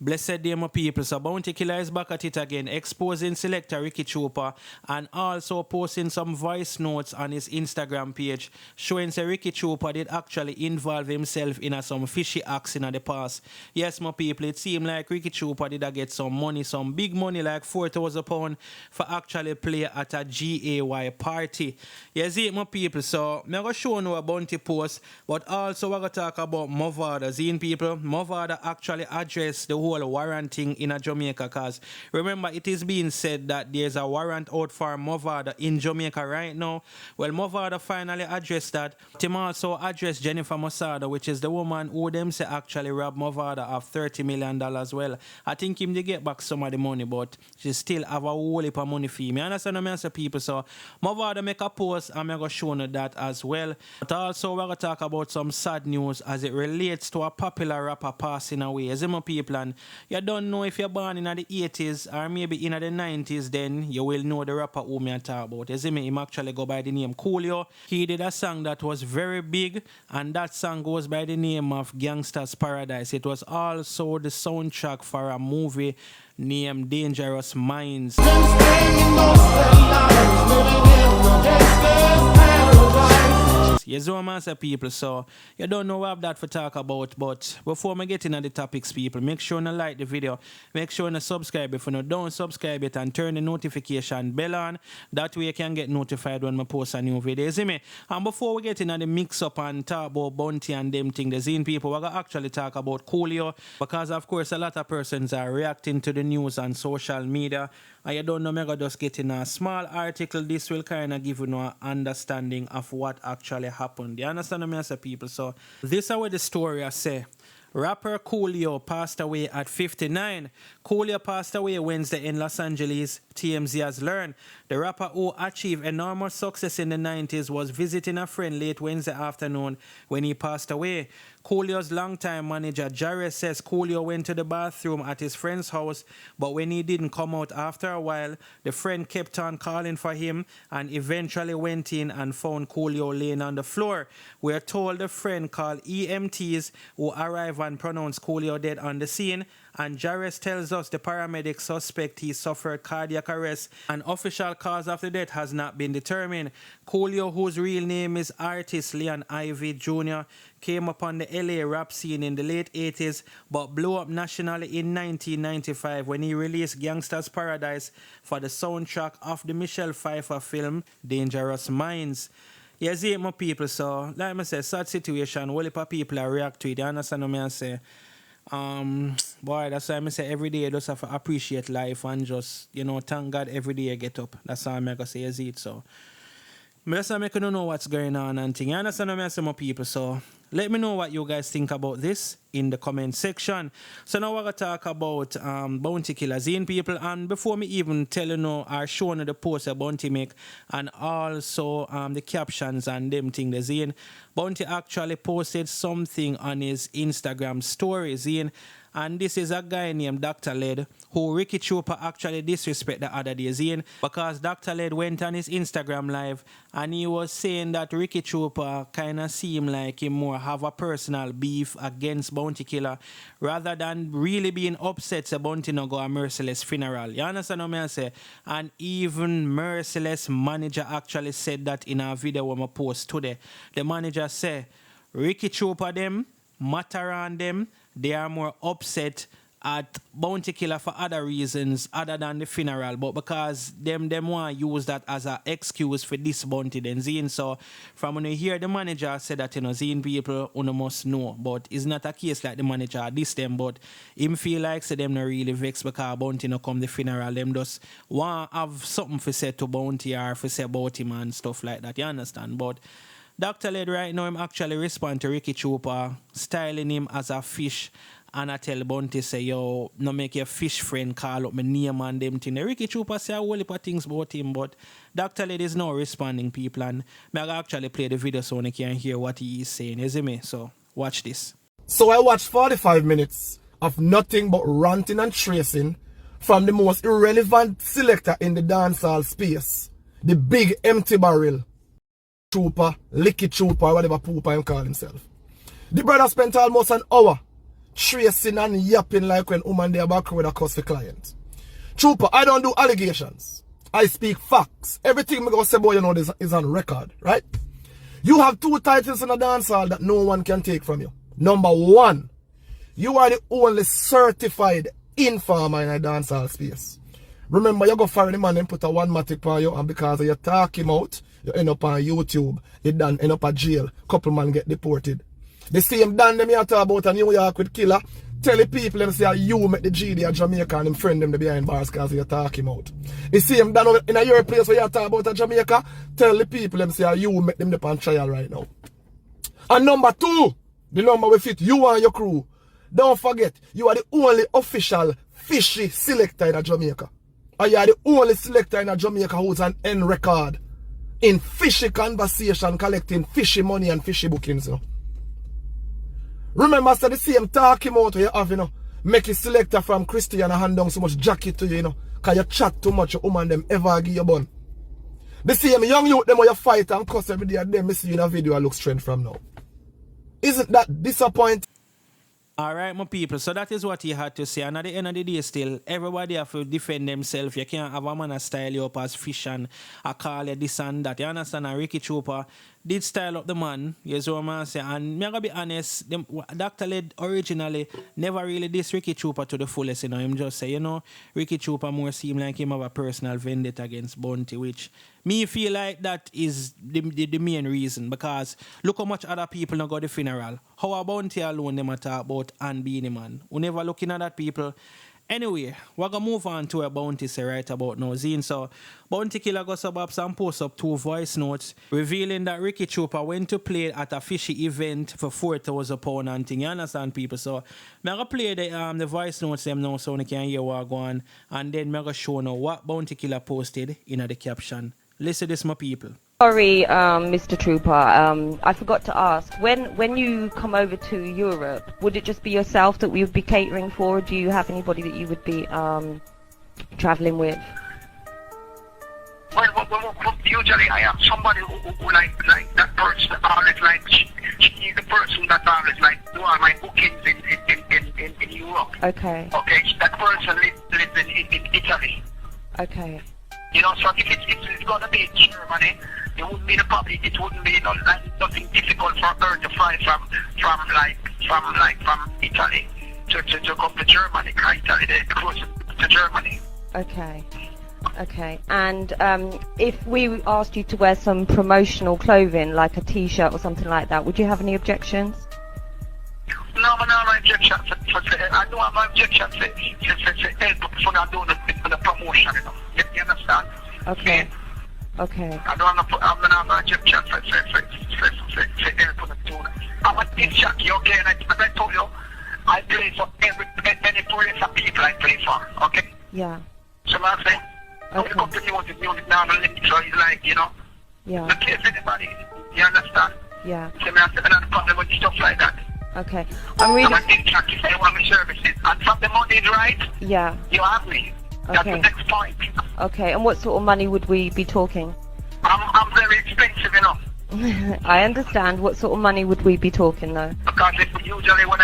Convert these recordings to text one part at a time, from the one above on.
Blessed day, my people. So Bounty Killer is back at it again, exposing selector Ricky Trooper and also posting some voice notes on his Instagram page showing that Ricky Trooper did actually involve himself in some fishy acts in the past. Yes, my people, it seemed like Ricky Trooper did get some money, some big money like £4,000 for actually play at a GAY party. You see it, my people. So I'm going to show you a Bounty post, but also we're going to talk about Mavado. Seeing people, Mavado actually addressed the whole warranting in Jamaica, because remember it is being said that there's a warrant out for Mavado in Jamaica right now. Well, Mavado finally addressed that. Tim also addressed Jennifer Mosado, which is the woman who them say actually robbed Mavado of $30 million. Well, I think him to get back some of the money, but she still have a whole heap of money for me. I understand what I say, people. So Mavado make a post and I'm going to show you that as well. But also we're going to talk about some sad news as it relates to a popular rapper passing away. As my people, and you don't know if you're born in the 80s or maybe in the 90s, then you will know the rapper who me talk about. You see me, him actually go by the name Coolio. He did a song that was very big, and that song goes by the name of Gangsta's Paradise. It was also the soundtrack for a movie named Dangerous Minds. Yes, say people, so you don't know what that for talk about, but before I get into the topics, people, make sure you like the video, make sure you subscribe if you don't subscribe it, and turn the notification bell on. That way you can get notified when I post a new video. You see me? And before we get into the mix up and talk about Bounty and them thing, the Zine people, we're gonna actually talk about Coolio, because of course a lot of persons are reacting to the news on social media. And you don't know, I'm just getting a small article. This will kind of give you an understanding of what actually happened. You understand what I say, people? So this is what the story I say. Rapper Coolio passed away at 59. Coolio passed away Wednesday in Los Angeles, TMZ has learned. The rapper who achieved enormous success in the 90s was visiting a friend late Wednesday afternoon when he passed away. Coolio's longtime manager, Jarrett, says Coolio went to the bathroom at his friend's house, but when he didn't come out after a while, the friend kept on calling for him and eventually went in and found Coolio laying on the floor. We are told the friend called EMTs, who arrived and pronounced Coolio dead on the scene, and Jarrett tells us the paramedics suspect he suffered cardiac arrest. An official cause of the death has not been determined. Coolio, whose real name is Artiste Leon Ivy Jr., came upon the LA rap scene in the late 80s but blew up nationally in 1995 when he released Gangsta's Paradise for the soundtrack of the Michelle Pfeiffer film Dangerous Minds. You see it, my people, so like I say, sad situation, whole heap of people are react to it. You understand what I say? Boy, that's why I say every day you just have to appreciate life and just, thank God every day you get up. That's all I'm going to say, is it? So I just make you know what's going on and thing. You understand what I say, my people? So let me know what you guys think about this in the comment section. So now we're going to talk about Bounty Killer Zine, people. And before me even tell you know or show you the post that Bounty make and also the captions and them thing, the Zine, Bounty actually posted something on his Instagram story, Zine. And this is a guy named Dr. Led, who Ricky Trooper actually disrespect the other day, Zine, because Dr. Led went on his Instagram live and he was saying that Ricky Trooper kind of seemed like he more have a personal beef against Bounty Killer rather than really being upset that Bounty no go a Merciless funeral. You understand what I say? And even Merciless manager actually said that in a video when I post today. The manager said, Ricky Trooper them, Mataran them, they are more upset at Bounty Killer for other reasons other than the funeral, but because them want to use that as an excuse for this Bounty then Zine. So from when you hear the manager say that, Zine people must know, but it's not a case like the manager this them, but him feel like say them not really vex because Bounty no come the funeral. Them just want to have something for say to Bounty or for say about him and stuff like that, you understand? But Dr. Led right now, him actually respond to Ricky Trooper, styling him as a fish. And I tell Bounty say, yo, no make your fish friend call up my name and them thing. Ricky Trooper say a whole heap of things about him, but Dr. Led is now responding, people. And I actually play the video so you can hear what he is saying. You see me? So watch this. So I watched 45 minutes of nothing but ranting and tracing from the most irrelevant selector in the dancehall space. The big empty barrel. Trooper, Licky Trooper, whatever pooper him call himself. The brother spent almost an hour tracing and yapping like when woman they back with a cuss for client. Trooper, I don't do allegations. I speak facts. Everything I'm going to say about you know is on record, right? You have 2 titles in a dancehall that no one can take from you. Number 1, you are the only certified informer in a dancehall space. Remember, you go for the man and put a 1matic on you, and because of you talk him out, you end up on YouTube, you done end up at jail, couple man get deported. The same Dan them you talk about a New York with killer, tell the people them say you make the GD at Jamaica and them friend them the behind bars because you talk him out. The same Dan in a your place where you talk about a Jamaica, tell the people them say you make them the on trial right now. And number 2, the number we fit you and your crew. Don't forget, you are the only official fishy selector in Jamaica. And you are the only selector in Jamaica who's an end record in fishy conversation, collecting fishy money and fishy bookings. You know? Remember, I said the same talking out you have, you know, make a selector from Christian and hand down so much jacket to you, you know, because you chat too much, your woman them ever give you bun. The same young youth them where you fight and cuss every day, them see you in a video and look strange from now. Isn't that disappointing? Alright, my people, so that is what he had to say. And at the end of the day, still, everybody have to defend themselves. You can't have a man a style you up as fish and a call you this and that. You understand? And Ricky Trooper did style up the man, you know what I'm saying? And me gonna be honest, Dr. Led originally never really diss Ricky Trooper to the fullest, you know. Him just say, you know, Ricky Trooper more seem like him have a personal vendetta against Bounty, which me feel like that is the main reason, because look how much other people not go to the funeral. How a Bounty alone them a talk about and Beanie Man. We never looking at that people. Anyway, we're going to move on to a Bounty say right about now. Zine, so Bounty Killer goes up and post up 2 voice notes revealing that Ricky Trooper went to play at a fishy event for £4,000 and thing. You understand, people? So I'm going to play the voice notes them now so we can hear what go on, and then I'm going to show now what Bounty Killer posted in the caption. Listen to this, my people. Sorry, Mr. Trooper, I forgot to ask, when you come over to Europe, would it just be yourself that we would be catering for, or do you have anybody that you would be travelling with? Well, usually I have somebody who like that person always like, she's the person that always like do all my bookings in Europe. Okay. Okay, that person lives in Italy. Okay. You know, so if it's going to be in Germany, it wouldn't be it wouldn't be nothing difficult for her to fly from Italy to come to Germany. Italy, they're close to Germany. Okay. Okay. And if we asked you to wear some promotional clothing, like a T-shirt or something like that, would you have any objections? No, I don't have objection. I don't have objection to help for not doing the promotion. You know? You understand? Okay. Yeah. Okay. I don't have objection for help for the doing. I'm a big jockey, okay? And as I told you, I play for any place of people I play for, okay? Yeah. So I'm saying, when you come to music now, so it's like, you know, yeah. the case anybody, you understand? Yeah. So I'm saying, another problem with stuff like that. Okay. I'm really... I'm a big jockey, so I want my services. And from the money is right, yeah. you have me. That's Okay. the next point. Okay. And what sort of money would we be talking? I'm very expensive, you know. I understand. What sort of money would we be talking, though? Because usually when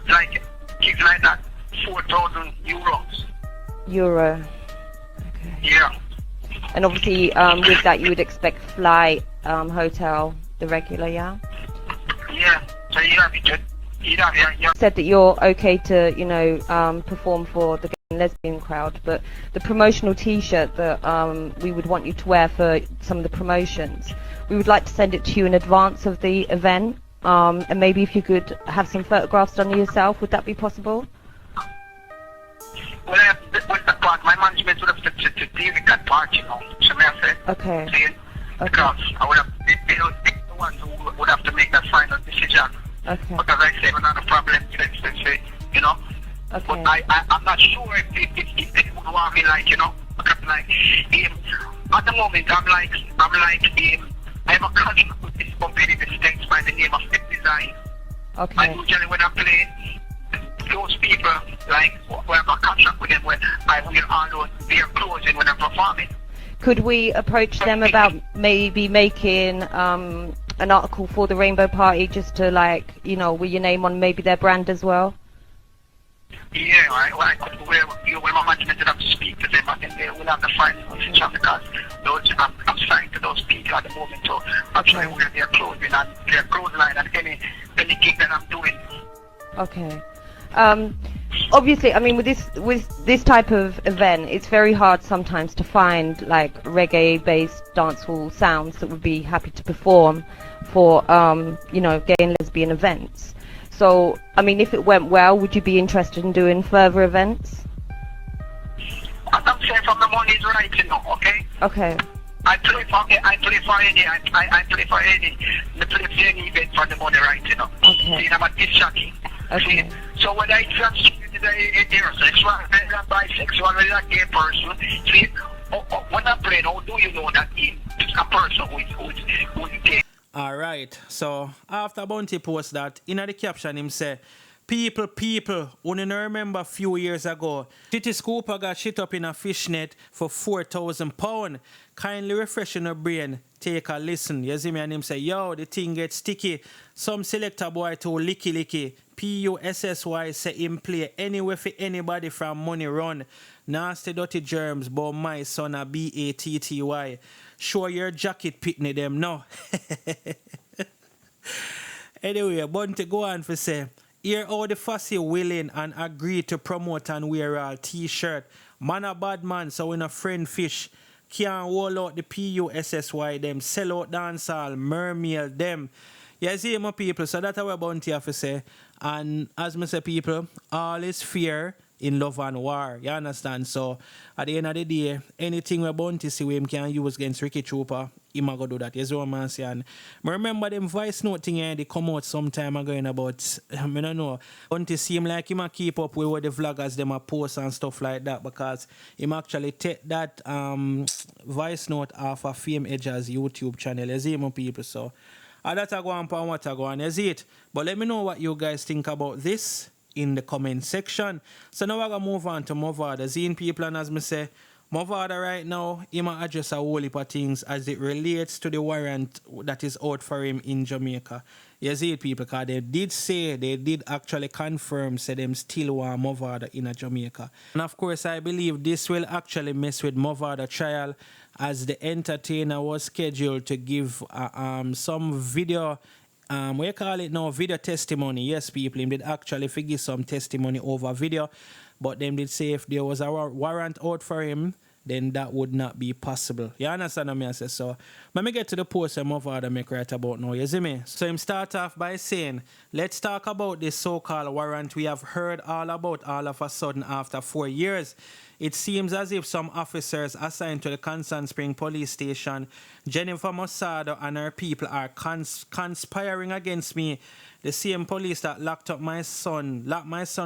like gigs like that, 4,000 euros. Euro. Okay. Yeah. And obviously, with that, you would expect flight, hotel, the regular, yeah? Yeah. So you have it. Yeah. Said that you're okay to, you know, perform for the gay and lesbian crowd, but the promotional T-shirt that we would want you to wear for some of the promotions, we would like to send it to you in advance of the event, and maybe if you could have some photographs done yourself, would that be possible? Well, with that part, my management would have to deal with that part, you know. So may I say? Okay. See? Because I would have, they the ones who would have to make that final decision. Okay. Because I say we're not a problem, you know. Okay. But I'm not sure if they would want me like, you know, because like, at the moment I have a contract with this company that stands by the name of Step Design. Okay. And usually when I play, those people, like, who have a contract with them, where I will unload their clothing when I'm performing. Could we approach them about maybe making an article for the Rainbow Party, just to like, you know, with your name on maybe their brand as well? Yeah, I could where my management did have to speak to them, and then they will have to find a decision because those, I'm signed to those people at the moment, so I'm trying to wear their clothing and their clothesline and any gig that I'm doing. Okay. Obviously, I mean, with this type of event, it's very hard sometimes to find like reggae-based dancehall sounds that would be happy to perform for, you know, gay and lesbian events. So, I mean, if it went well, would you be interested in doing further events? I'm saying from the money is right, you know, okay? Okay. I play for any event for the money, right, you know? Okay. See, I'm a disc jockey. Okay. See, so when I translate heterosexual, whether bisexual, whether a gay person, see, when I play, how do you know that he's a person who is gay? Alright, so after Bounty post that, in the caption him say, people, only remember a few years ago, Titty Scooper got shit up in a fishnet for £4,000. Kindly refresh your brain, take a listen. You see me, and him say, yo, the thing gets sticky. Some selector boy too licky. PUSSY say him play anywhere for anybody from Money Run. Nasty dirty germs, but my son a BATTY. Show your jacket pitney them no. Anyway, Bunty go on for say, here how the fussy willing and agree to promote and wear a t-shirt. Man a bad man, so when a friend fish can't hold out the PUSSY them, sell out dancehall, mermail them. You see my people, so that's what Bunty have to say. And as me say people, all is fear in love and war. You understand? So at the end of the day, anything we Bunty see we can use against Ricky Trooper, he might go do that. You see what I'm saying? I remember them voice note thing they come out some time ago about, I don't know, Bunty seem like he might keep up with what the vloggers them a post and stuff like that because he actually take that voice note off of Fame Edge's YouTube channel. You see my people? So that's a go on and what I go on. You see it? But let me know what you guys think about this in the comment section. So now we're going to move on to Mavado. Seeing people, and as me say, Mavado right now, he might address a whole heap of things as it relates to the warrant that is out for him in Jamaica. You see it, people, because they did actually confirm, say them still want Mavado in Jamaica. And of course, I believe this will actually mess with Mavado trial as the entertainer was scheduled to give some video we call it now video testimony. Yes, people, him did actually figure some testimony over video, but them did say if there was a warrant out for him, then that would not be possible. You understand what I say? So let me get to the post I'm over to make right about now. You see me? So him start off by saying, let's talk about this so-called warrant we have heard all about all of a sudden after 4 years. It seems as if some officers assigned to the Constant Spring police station, Jennifer Mavado and her people are conspiring against me. The same police that locked my son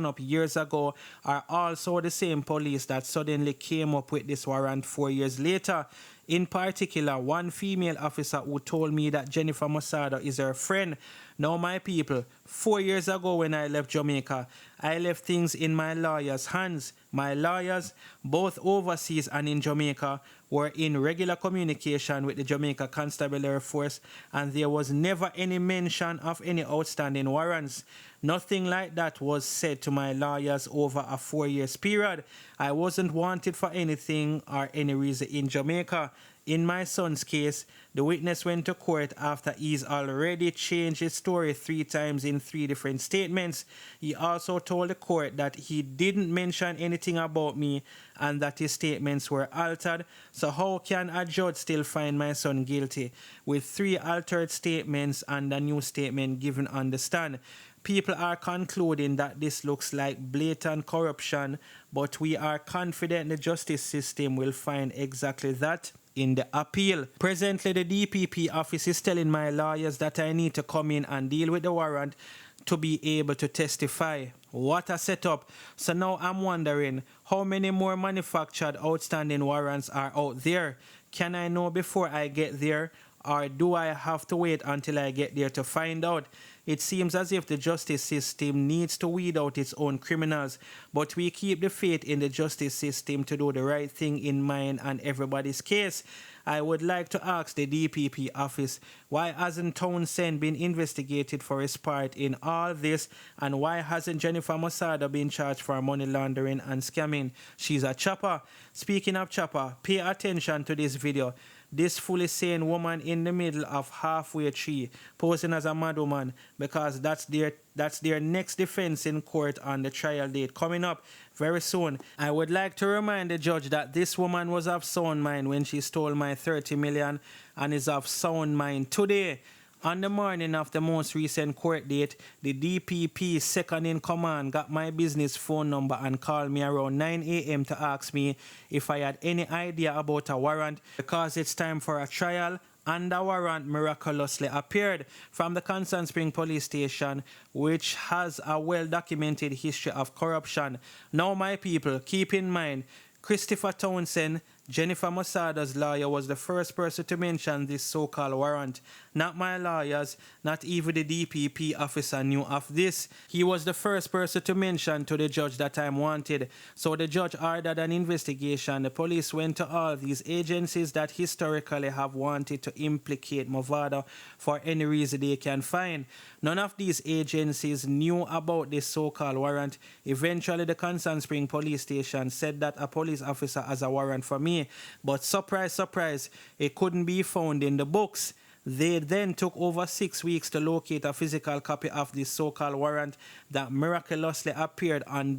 up years ago are also the same police that suddenly came up with this warrant 4 years later. In particular, one female officer who told me that Jennifer Mavado is her friend. Now, my people, 4 years ago when I left Jamaica, I left things in my lawyer's hands. My lawyers, both overseas and in Jamaica, were in regular communication with the Jamaica Constabulary Force, and there was never any mention of any outstanding warrants. Nothing like that was said to my lawyers over a 4 years period. I wasn't wanted for anything or any reason in Jamaica. In my son's case, the witness went to court after he's already changed his story 3 times in 3 different statements. He also told the court that he didn't mention anything about me and that his statements were altered. So how can a judge still find my son guilty with 3 altered statements and a new statement given on the stand? People are concluding that this looks like blatant corruption, but we are confident the justice system will find exactly that in the appeal. Presently, the DPP office is telling my lawyers that I need to come in and deal with the warrant to be able to testify. What a setup. So now I'm wondering, how many more manufactured outstanding warrants are out there? Can I know before I get there, or do I have to wait until I get there to find out? It seems as if the justice system needs to weed out its own criminals, but we keep the faith in the justice system to do the right thing in mind and everybody's case. I would like to ask the DPP office, why hasn't Townsend been investigated for his part in all this, and why hasn't Jennifer Mavado been charged for money laundering and scamming? She's a chopper. Speaking of chopper, pay attention to this video. This fully sane woman in the middle of halfway tree posing as a mad woman, because that's their next defense in court on the trial date coming up very soon. I would like to remind the judge that this woman was of sound mind when she stole my 30 million and is of sound mind today. On the morning of the most recent court date, the DPP second in command got my business phone number and called me around 9 a.m. to ask me if I had any idea about a warrant, because it's time for a trial, and a warrant miraculously appeared from the Constant Spring police station, which has a well-documented history of corruption. Now, my people, keep in mind, Christopher Townsend, Jennifer Mavado's lawyer, was the first person to mention this so-called warrant. Not my lawyers, not even the DPP officer knew of this. He was the first person to mention to the judge that I'm wanted. So the judge ordered an investigation. The police went to all these agencies that historically have wanted to implicate Mavado for any reason they can find. None of these agencies knew about this so-called warrant. Eventually, the Constant Spring police station said that a police officer has a warrant for me. But surprise, surprise, it couldn't be found in the books. They then took over 6 weeks to locate a physical copy of this so-called warrant that miraculously appeared on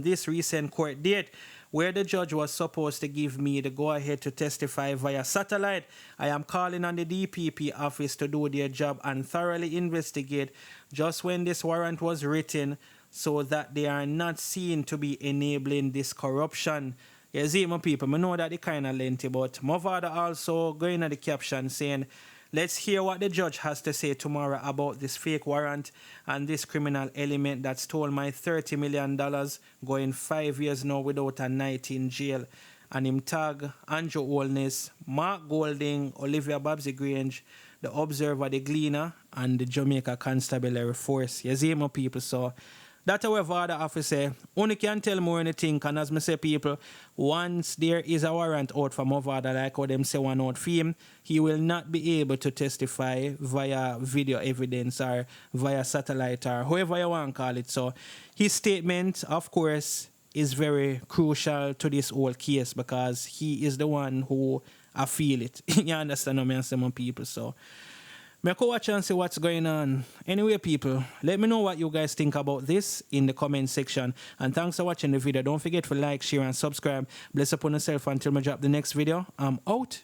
this recent court date, where the judge was supposed to give me the go-ahead to testify via satellite. I am calling on the DPP office to do their job and thoroughly investigate just when this warrant was written, so that they are not seen to be enabling this corruption. You see, my people, I know that it's kind of lengthy, but Mavado also going at the caption saying, let's hear what the judge has to say tomorrow about this fake warrant and this criminal element that stole my $30 million, going 5 years now without a night in jail. And him tag Andrew Holness, Mark Golding, Olivia Babsy Grange, the Observer, the Gleaner, and the Jamaica Constabulary Force. You see, my people, so that's how Mavado officer only can tell more anything. And as I say, people, once there is a warrant out for Mavado, like how them say one out for him, he will not be able to testify via video evidence or via satellite or however you want to call it. So his statement, of course, is very crucial to this whole case, because he is the one who I feel it. You understand what I'm saying, people? So I go watch and see what's going on. Anyway, people, let me know what you guys think about this in the comment section. And thanks for watching the video. Don't forget to like, share, and subscribe. Bless upon yourself until I drop the next video. I'm out.